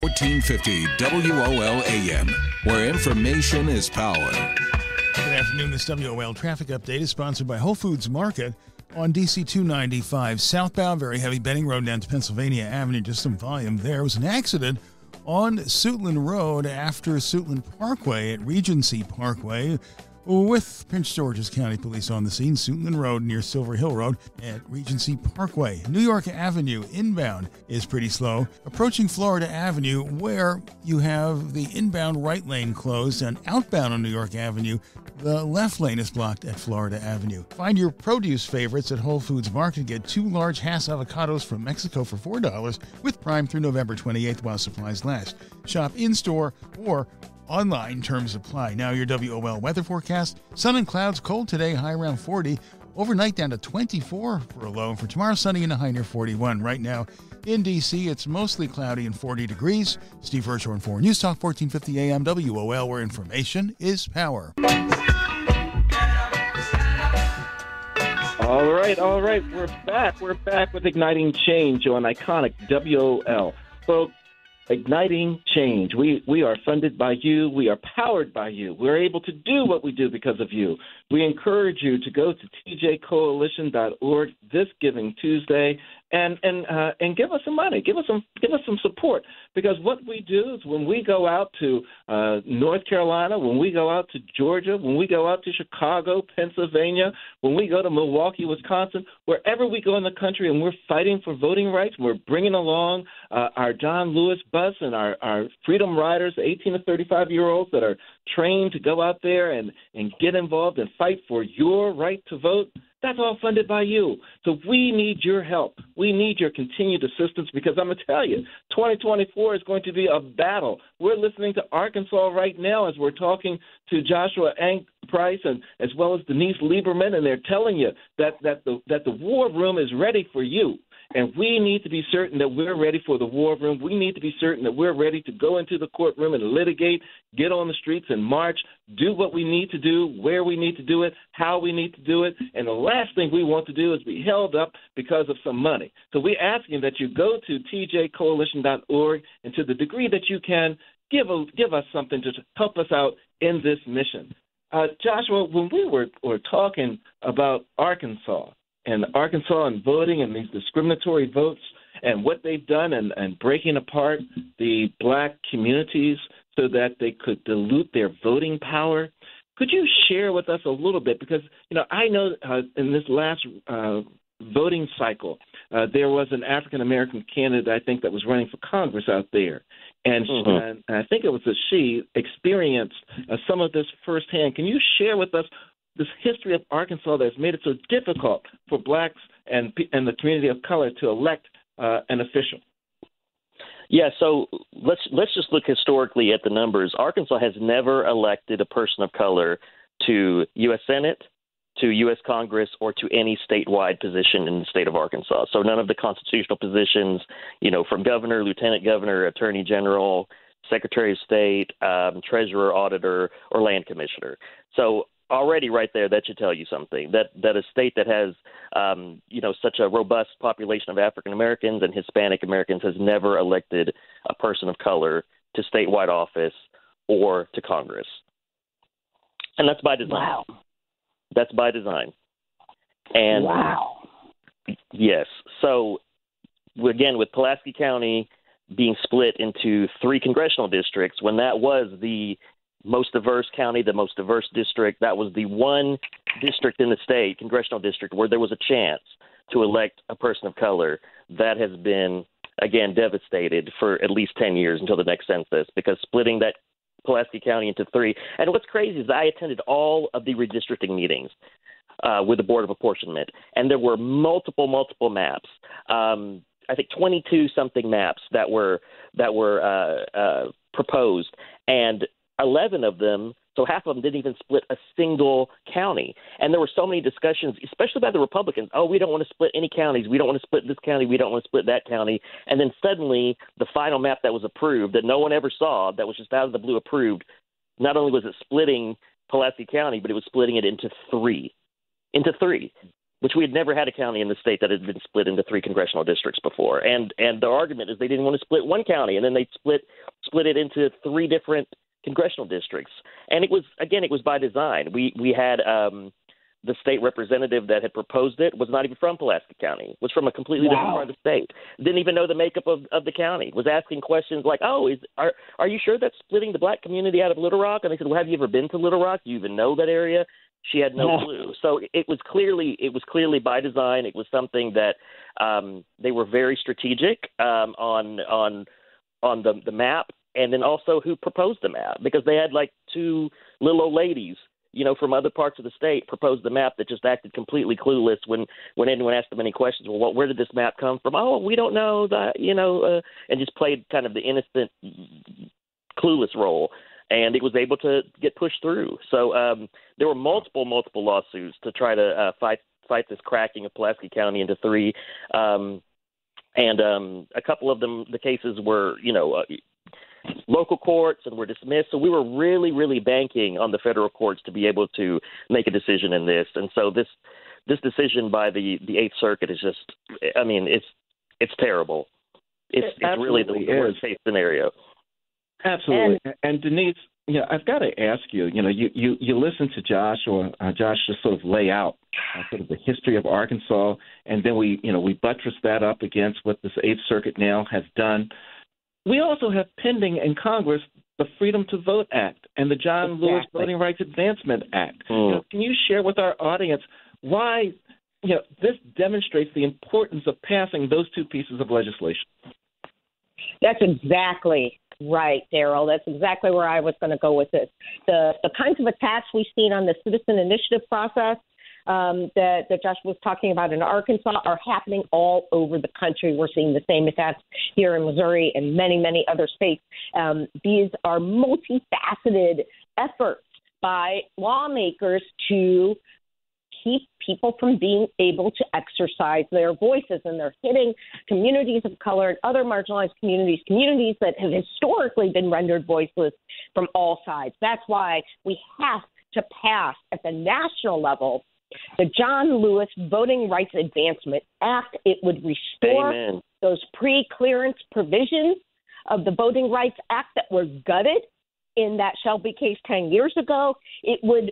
1450 WOL AM, where information is power. Good afternoon. This WOL traffic update is sponsored by Whole Foods Market on DC 295 southbound. Very heavy Benning Road down to Pennsylvania Avenue. Just some volume there. Was an accident on Suitland Road after Suitland Parkway at Regency Parkway, with Prince George's County Police on the scene. Suitland Road near Silver Hill Road at Regency Parkway. New York Avenue inbound is pretty slow. Approaching Florida Avenue, where you have the inbound right lane closed, and outbound on New York Avenue, the left lane is blocked at Florida Avenue. Find your produce favorites at Whole Foods Market. Get 2 large Hass avocados from Mexico for $4 with Prime through November 28th while supplies last. Shop in-store or online, terms apply. Now your WOL weather forecast. Sun and clouds, cold today, high around 40. Overnight down to 24 for a low. For tomorrow, sunny and a high near 41. Right now in D.C., it's mostly cloudy and 40 degrees. Steve Hirschhorn for News Talk 1450 AM WOL, where information is power. All right. We're back with Igniting Change on Iconic WOL. Folks, Igniting Change. We are funded by you. We are powered by you. We're able to do what we do because of you. We encourage you to go to tjcoalition.org this Giving Tuesday and give us some money, give us some support, because what we do is when we go out to North Carolina, when we go out to Georgia, when we go out to Chicago, Pennsylvania, when we go to Milwaukee, Wisconsin, wherever we go in the country and we're fighting for voting rights, we're bringing along our John Lewis bus and our Freedom Riders, 18 to 35-year-olds that are trained to go out there and get involved and fight for your right to vote. That's all funded by you. So we need your help. We need your continued assistance, because I'm going to tell you, 2024 is going to be a battle. We're listening to Arkansas right now as we're talking to Joshua Price and as well as Denise Lieberman, and they're telling you that the war room is ready for you. And we need to be certain that we're ready for the war room. We need to be certain that we're ready to go into the courtroom and litigate, get on the streets and march, do what we need to do, where we need to do it, how we need to do it. And the last thing we want to do is be held up because of some money. So we're asking that you go to tjcoalition.org, and to the degree that you can, give us something to help us out in this mission. Joshua, when we were talking about Arkansas and voting and these discriminatory votes and what they've done and breaking apart the black communities so that they could dilute their voting power, could you share with us a little bit? Because, I know in this last voting cycle, there was an African-American candidate, I think, that was running for Congress out there. And, and I think it was she experienced some of this firsthand. Can you share with us this history of Arkansas that's made it so difficult for blacks and the community of color to elect an official? Yeah, so let's just look historically at the numbers. Arkansas has never elected a person of color to U.S. Senate, to U.S. Congress, or to any statewide position in the state of Arkansas. So none of the constitutional positions, from governor, lieutenant governor, attorney general, secretary of state, treasurer, auditor, or land commissioner. So already right there, that should tell you something, that a state that has, such a robust population of African Americans and Hispanic Americans has never elected a person of color to statewide office or to Congress. And that's by design. Wow. That's by design. And wow. Yes. So again, with Pulaski County being split into 3 congressional districts, when that was the most diverse county, the most diverse district, that was the one district in the state, congressional district, where there was a chance to elect a person of color, that has been, again, devastated for at least 10 years until the next census, because splitting that Pulaski County into 3. And what's crazy is I attended all of the redistricting meetings with the Board of Apportionment, and there were multiple maps. I think 22-something maps that were proposed, and 11 of them, so half of them didn't even split a single county. And there were so many discussions, especially by the Republicans, we don't want to split any counties. We don't want to split this county. We don't want to split that county. And then suddenly the final map that was approved that no one ever saw, that was just out of the blue approved, not only was it splitting Pulaski County, but it was splitting it into 3. which we had never had a county in the state that had been split into 3 congressional districts before. And the argument is they didn't want to split one county, and then they split it into 3 different congressional districts. And it was by design. We had the state representative that had proposed it was not even from Pulaski County, was from a completely different part of the state, didn't even know the makeup of the county, was asking questions like, are you sure that's splitting the black community out of Little Rock? And they said, well, have you ever been to Little Rock? Do you even know that area? She had no clue. So it was clearly by design. It was something that they were very strategic on the map, and then also who proposed the map, because they had like 2 little old ladies, from other parts of the state proposed the map that just acted completely clueless when anyone asked them any questions. Well, where did this map come from? Oh, we don't know that, and just played kind of the innocent, clueless role. And it was able to get pushed through. So there were multiple lawsuits to try to fight this cracking of Pulaski County into 3. And a couple of them, the cases were, local courts and were dismissed. So we were really, really banking on the federal courts to be able to make a decision in this. And so this decision by the 8th Circuit is just, it's terrible. It's really the worst case scenario. Absolutely. And Denise, I've got to ask you, you listen to Josh just sort of lay out sort of the history of Arkansas, and then we buttress that up against what this 8th Circuit now has done. We also have pending in Congress the Freedom to Vote Act and the John Lewis Voting Rights Advancement Act. Can you share with our audience why this demonstrates the importance of passing those 2 pieces of legislation? That's exactly right, Daryl. That's exactly where I was going to go with this. The kinds of attacks we've seen on the citizen initiative process that Josh was talking about in Arkansas are happening all over the country. We're seeing the same attacks here in Missouri and many, many other states. These are multifaceted efforts by lawmakers to keep people from being able to exercise their voices, and they're hitting communities of color and other marginalized communities that have historically been rendered voiceless from all sides. That's why we have to pass at the national level the John Lewis Voting Rights Advancement Act. It would restore those pre-clearance provisions of the Voting Rights Act that were gutted in that Shelby case 10 years ago. It would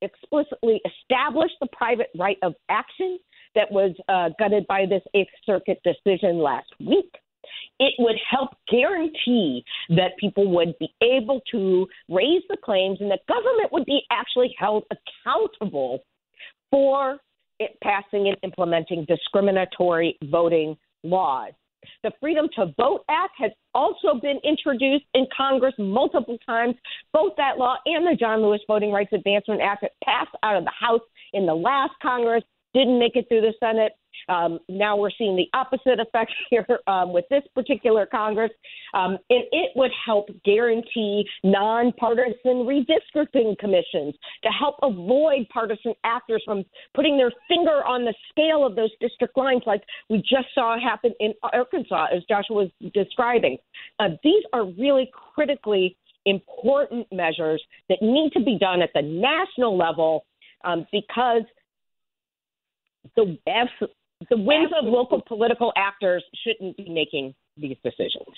explicitly establish the private right of action that was gutted by this 8th Circuit decision last week. It would help guarantee that people would be able to raise the claims and that government would be actually held accountable for it passing and implementing discriminatory voting laws. The Freedom to Vote Act has also been introduced in Congress multiple times. Both that law and the John Lewis Voting Rights Advancement Act passed out of the House in the last Congress, didn't make it through the Senate. Now we're seeing the opposite effect here with this particular Congress. And it would help guarantee nonpartisan redistricting commissions to help avoid partisan actors from putting their finger on the scale of those district lines like we just saw happen in Arkansas, as Joshua was describing. These are really critically important measures that need to be done at the national level because the whims of local political actors shouldn't be making these decisions.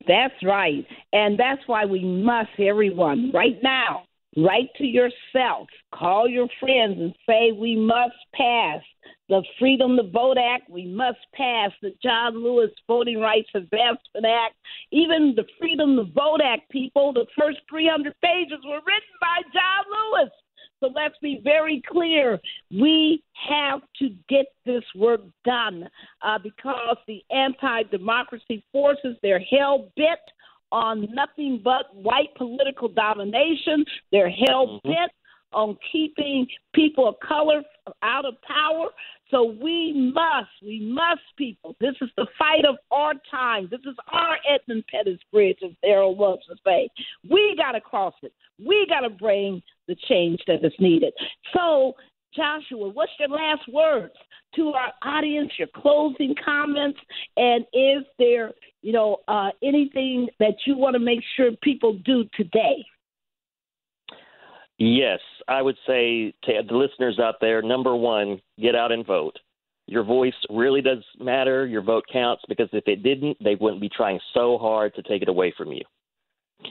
That's right. And that's why we must, everyone, right now, write to yourself, call your friends and say we must pass the Freedom to Vote Act. We must pass the John Lewis Voting Rights Advancement Act. Even the Freedom to Vote Act, people, the first 300 pages were written by John Lewis. So let's be very clear. We have to get this work done because the anti-democracy forces, they're hell-bent on nothing but white political domination. They're hell-bent on keeping people of color out of power. So we must, people. This is the fight of our time. This is our Edmund Pettus Bridge, as Daryl loves to say. We got to cross it. We got to bring the change that is needed. So, Joshua, what's your last words to our audience, your closing comments, and is there, anything that you want to make sure people do today? Yes, I would say to the listeners out there, number one, get out and vote. Your voice really does matter. Your vote counts, because if it didn't, they wouldn't be trying so hard to take it away from you.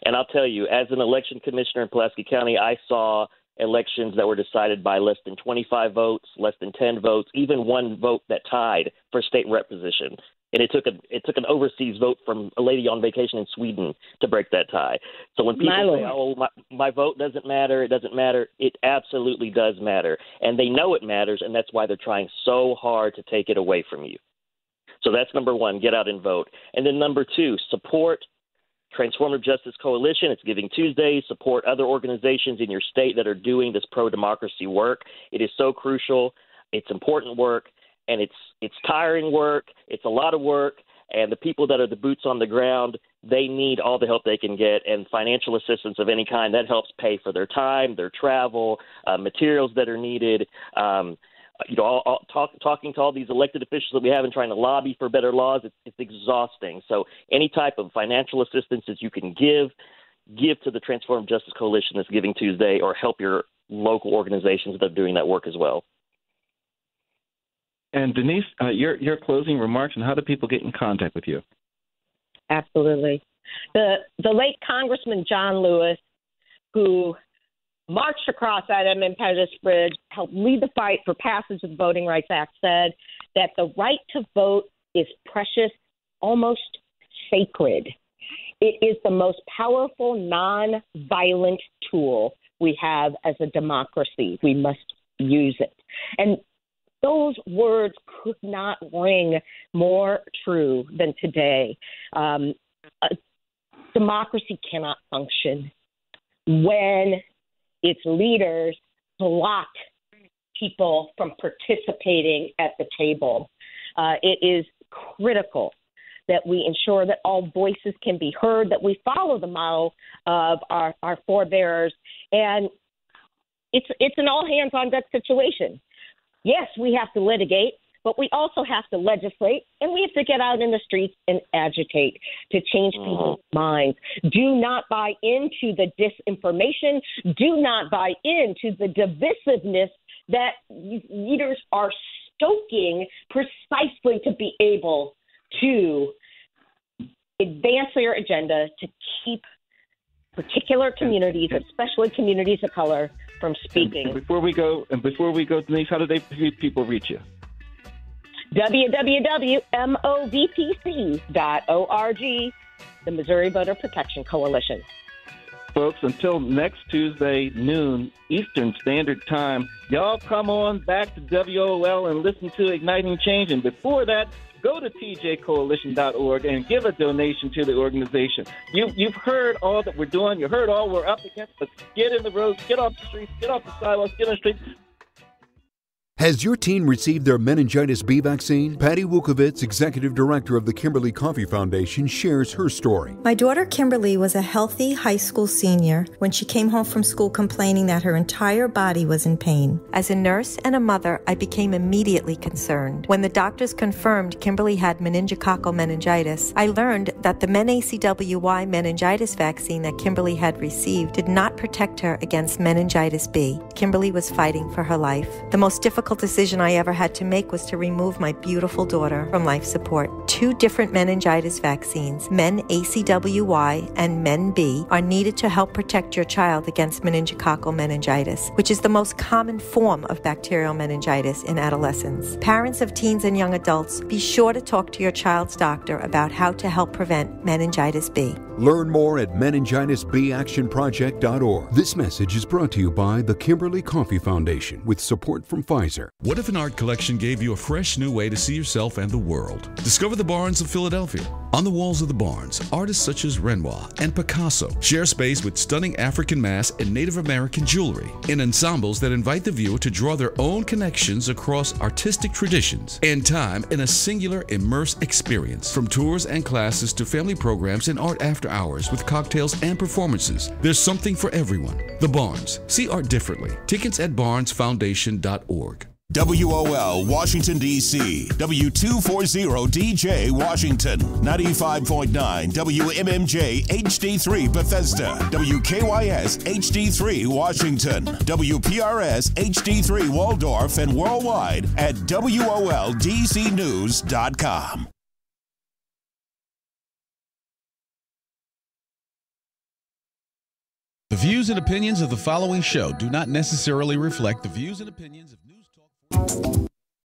And I'll tell you, as an election commissioner in Pulaski County, I saw elections that were decided by less than 25 votes, less than 10 votes, even one vote that tied for state rep position. And it took an overseas vote from a lady on vacation in Sweden to break that tie. So when people say, "Oh, my vote doesn't matter," it doesn't matter. It absolutely does matter, and they know it matters, and that's why they're trying so hard to take it away from you. So that's number one: get out and vote. And then number two, support Transformative Justice Coalition. It's Giving Tuesday. Support other organizations in your state that are doing this pro-democracy work. It is so crucial. It's important work. And it's tiring work. It's a lot of work. And the people that are the boots on the ground, they need all the help they can get, and financial assistance of any kind that helps pay for their time, their travel, materials that are needed. Talking to all these elected officials that we have and trying to lobby for better laws, it's exhausting. So any type of financial assistance that you can give to the Transformative Justice Coalition that's Giving Tuesday, or help your local organizations that are doing that work as well. And Denise, your closing remarks, and how do people get in contact with you? Absolutely. The late Congressman John Lewis, who marched across that Edmund Pettus Bridge, helped lead the fight for passage of the Voting Rights Act, said that the right to vote is precious, almost sacred. It is the most powerful, non-violent tool we have as a democracy. We must use it. And those words could not ring more true than today. Democracy cannot function when its leaders block people from participating at the table. It is critical that we ensure that all voices can be heard, that we follow the model of our forebears. And it's an all-hands-on-deck situation. Yes, we have to litigate, but we also have to legislate, and we have to get out in the streets and agitate to change people's minds. Do not buy into the disinformation. Do not buy into the divisiveness that leaders are stoking precisely to be able to advance their agenda to keep particular communities, especially communities of color, from speaking. And before we go, Denise, how do people reach you? www.movpc.org, the Missouri Voter Protection Coalition. Folks, until next Tuesday, noon, Eastern Standard Time, y'all come on back to WOL and listen to Igniting Change. And before that, go to tjcoalition.org and give a donation to the organization. You've heard all that we're doing. You heard all we're up against. But get in the roads, get off the streets, get off the sidewalks, get on the streets. Has your teen received their meningitis B vaccine? Patty Wukovitz, Executive Director of the Kimberly Coffee Foundation, shares her story. My daughter Kimberly was a healthy high school senior when she came home from school complaining that her entire body was in pain. As a nurse and a mother, I became immediately concerned. When the doctors confirmed Kimberly had meningococcal meningitis, I learned that the MenACWY meningitis vaccine that Kimberly had received did not protect her against meningitis B. Kimberly was fighting for her life. The most difficult decision I ever had to make was to remove my beautiful daughter from life support. 2 different meningitis vaccines, MenACWY and MenB, are needed to help protect your child against meningococcal meningitis, which is the most common form of bacterial meningitis in adolescents. Parents of teens and young adults, be sure to talk to your child's doctor about how to help prevent meningitis B. Learn more at meningitisbactionproject.org. This message is brought to you by the Kimberly Coffee Foundation with support from Pfizer. What if an art collection gave you a fresh new way to see yourself and the world? Discover the Barns of Philadelphia. On the walls of the Barns, artists such as Renoir and Picasso share space with stunning African mass and Native American jewelry in ensembles that invite the viewer to draw their own connections across artistic traditions and time in a singular immersive experience. From tours and classes to family programs and art after hours with cocktails and performances, there's something for everyone. The Barns. See art differently. Tickets at barnesfoundation.org. WOL Washington, D.C. W240DJ Washington. 95.9 WMMJ HD3 Bethesda. WKYS HD3 Washington. WPRS HD3 Waldorf and worldwide at WOLDCnews.com. The views and opinions of the following show do not necessarily reflect the views and opinions of News Talk.